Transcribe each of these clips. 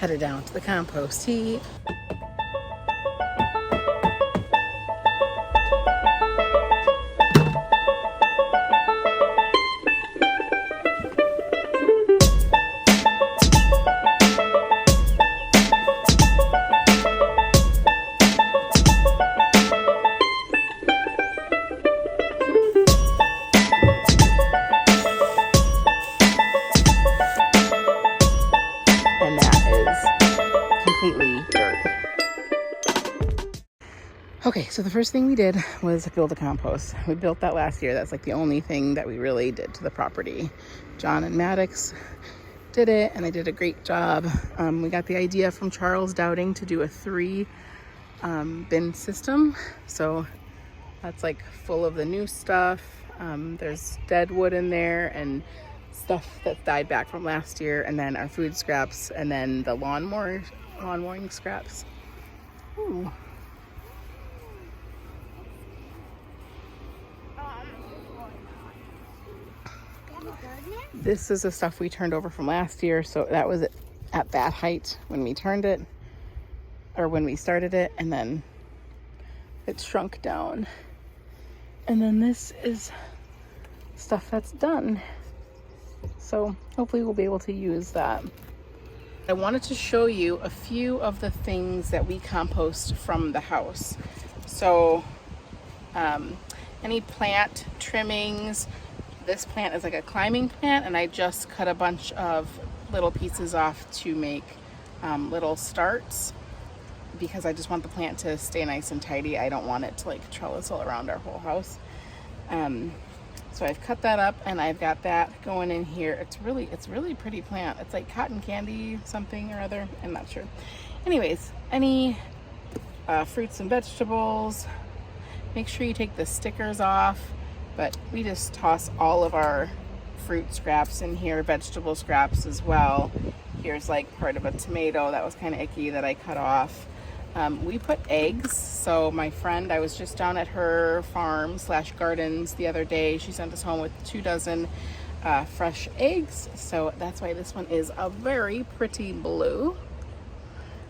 headed down to the compost heap. Okay, so the first thing we did was build a compost. We built that last year. That's like the only thing that we really did to the property. John and Maddox did it, and they did a great job. We got the idea from Charles Dowding to do a 3 bin system. So that's like full of the new stuff. There's dead wood in there and stuff that died back from last year, and then our food scraps, and then the lawn mowing scraps. Ooh. This is the stuff we turned over from last year, so that was at that height when we turned it, or when we started it, and then it shrunk down. And then this is stuff that's done, so hopefully we'll be able to use that. I wanted to show you a few of the things that we compost from the house. So any plant trimmings. This plant is like a climbing plant, and I just cut a bunch of little pieces off to make little starts, because I just want the plant to stay nice and tidy. I don't want it to like trellis all around our whole house. So I've cut that up, and I've got that going in here. It's really pretty plant. It's like cotton candy something or other. I'm not sure. Anyways, any fruits and vegetables, make sure you take the stickers off. But we just toss all of our fruit scraps in here, vegetable scraps as well. Here's like part of a tomato that was kind of icky that I cut off. We put eggs. So my friend, I was just down at her farm / gardens the other day. She sent us home with 2 dozen fresh eggs. So that's why this one is a very pretty blue.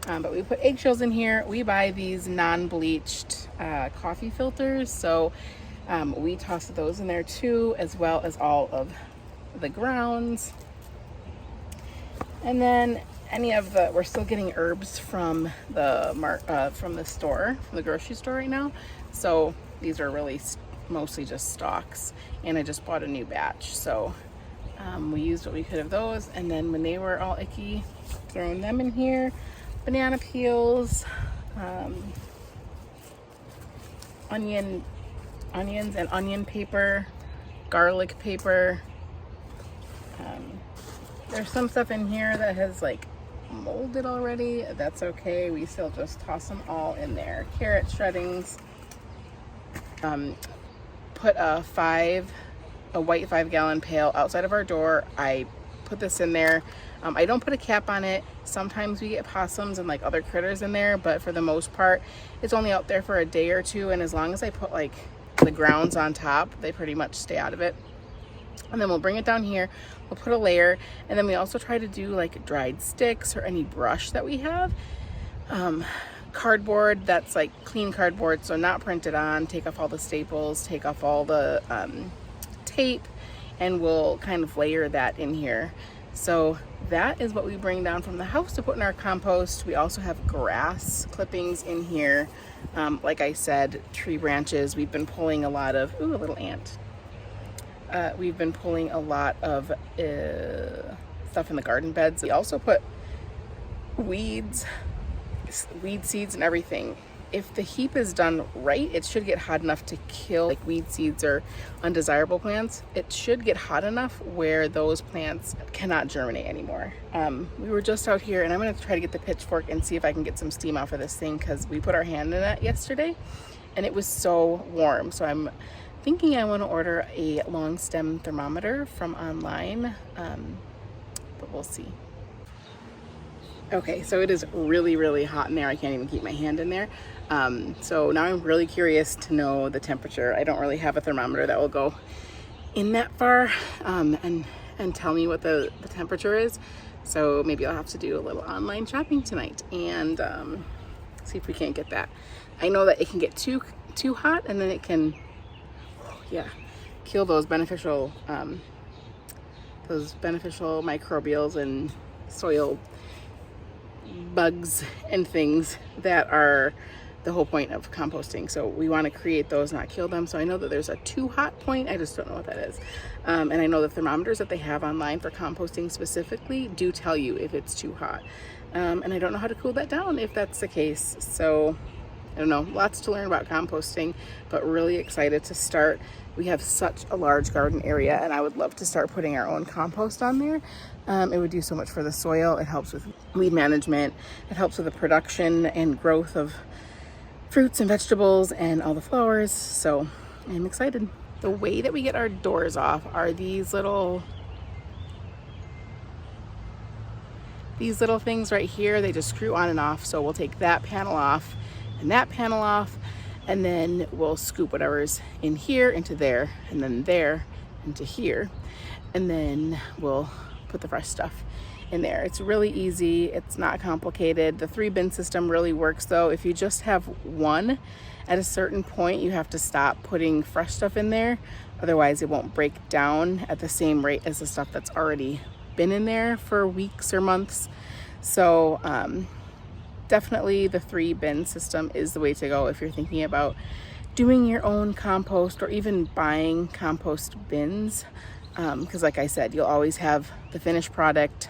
But we put eggshells in here. We buy these non-bleached coffee filters. So we toss those in there too, as well as all of the grounds. And then we're still getting herbs from the store, from the grocery store right now. So these are really mostly just stalks, and I just bought a new batch. So we used what we could of those, and then when they were all icky, throwing them in here. Banana peels, onions and onion paper, garlic paper. There's some stuff in here that has like molded already. That's okay. We still just toss them all in there. Carrot shreddings. Put a white 5-gallon pail outside of our door. I put this in there. I don't put a cap on it. Sometimes we get possums and like other critters in there, but for the most part, it's only out there for a day or two. And as long as I put like the grounds on top, they pretty much stay out of it. And then we'll bring it down here, we'll put a layer, and then we also try to do like dried sticks or any brush that we have. Cardboard that's like clean cardboard, so not printed on. Take off all the staples, take off all the tape, and we'll kind of layer that in here. So that is what we bring down from the house to put in our compost. We also have grass clippings in here. Like I said, tree branches. We've been pulling a lot of, ooh, a little ant. We've been pulling a lot of stuff in the garden beds. We also put weed seeds and everything. If the heap is done right, it should get hot enough to kill like weed seeds or undesirable plants. It should get hot enough where those plants cannot germinate anymore. We were just out here, and I'm going to try to get the pitchfork and see if I can get some steam off of this thing, because we put our hand in it yesterday and it was so warm. So I'm thinking I want to order a long stem thermometer from online, but we'll see. Okay, so it is really, really hot in there. I can't even keep my hand in there. So now I'm really curious to know the temperature. I don't really have a thermometer that will go in that far and tell me what the temperature is. So maybe I'll have to do a little online shopping tonight and see if we can't get that. I know that it can get too hot, and then it can, yeah, kill those beneficial microbials and soil bugs and things that are the whole point of composting. So we want to create those, not kill them. So I know that there's a too hot point. I just don't know what that is. And I know the thermometers that they have online for composting specifically do tell you if it's too hot. And I don't know how to cool that down if that's the case. So I don't know, lots to learn about composting, but really excited to start. We have such a large garden area, and I would love to start putting our own compost on there. It would do so much for the soil. It helps with weed management. It helps with the production and growth of fruits and vegetables and all the flowers. So I'm excited. The way that we get our doors off are these little things right here. They just screw on and off. So we'll take that panel off and that panel off, and then we'll scoop whatever's in here into there, and then there into here, and then we'll put the fresh stuff in there. It's really easy. It's not complicated. The 3-bin system really works though. If you just have one, at a certain point you have to stop putting fresh stuff in there. Otherwise it won't break down at the same rate as the stuff that's already been in there for weeks or months. So definitely the 3-bin system is the way to go if you're thinking about doing your own compost or even buying compost bins. Because like I said, you'll always have the finished product,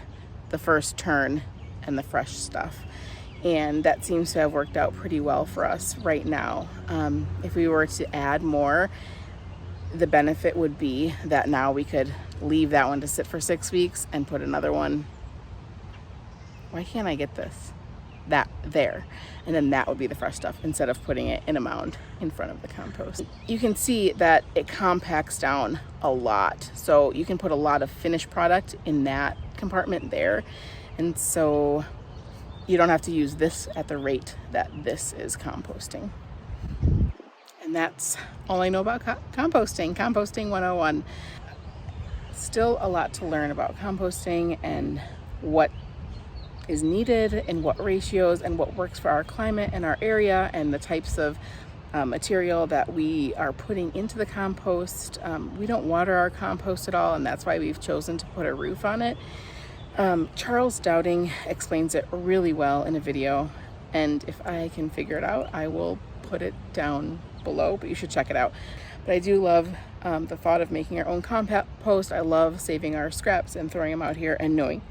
the first turn, and the fresh stuff. And that seems to have worked out pretty well for us right now. If we were to add more, the benefit would be that now we could leave that one to sit for 6 weeks and put another one. Why can't I get this? That there, and then that would be the fresh stuff instead of putting it in a mound in front of the compost. You can see that it compacts down a lot, so you can put a lot of finished product in that compartment there, and so you don't have to use this at the rate that this is composting. And that's all I know about composting 101. Still a lot to learn about composting and what is needed and what ratios and what works for our climate and our area and the types of material that we are putting into the compost. We don't water our compost at all, and that's why we've chosen to put a roof on it. Charles Dowding explains it really well in a video, and if I can figure it out, I will put it down below, but you should check it out. But I do love the thought of making our own compost. I love saving our scraps and throwing them out here and knowing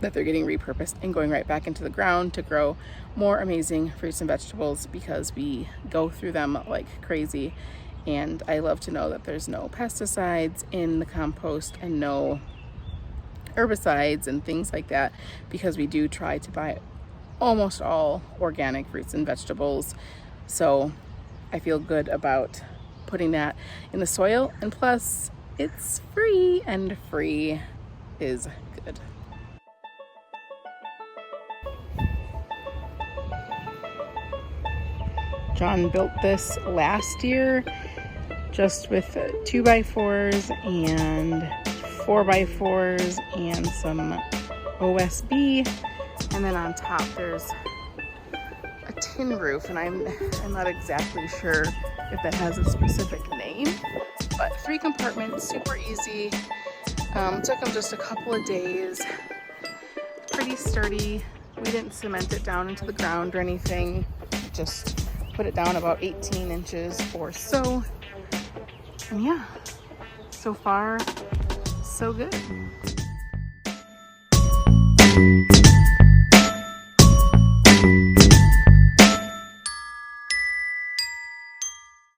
that they're getting repurposed and going right back into the ground to grow more amazing fruits and vegetables, because we go through them like crazy. And I love to know that there's no pesticides in the compost and no herbicides and things like that, because we do try to buy almost all organic fruits and vegetables. So I feel good about putting that in the soil, and plus it's free, and free is good. John built this last year just with 2x4s and 4x4s and some OSB, and then on top there's a tin roof, and I'm not exactly sure if that has a specific name, but 3 compartments, super easy. Took them just a couple of days. Pretty sturdy. We didn't cement it down into the ground or anything, just put it down about 18 inches or so. And yeah, so far so good.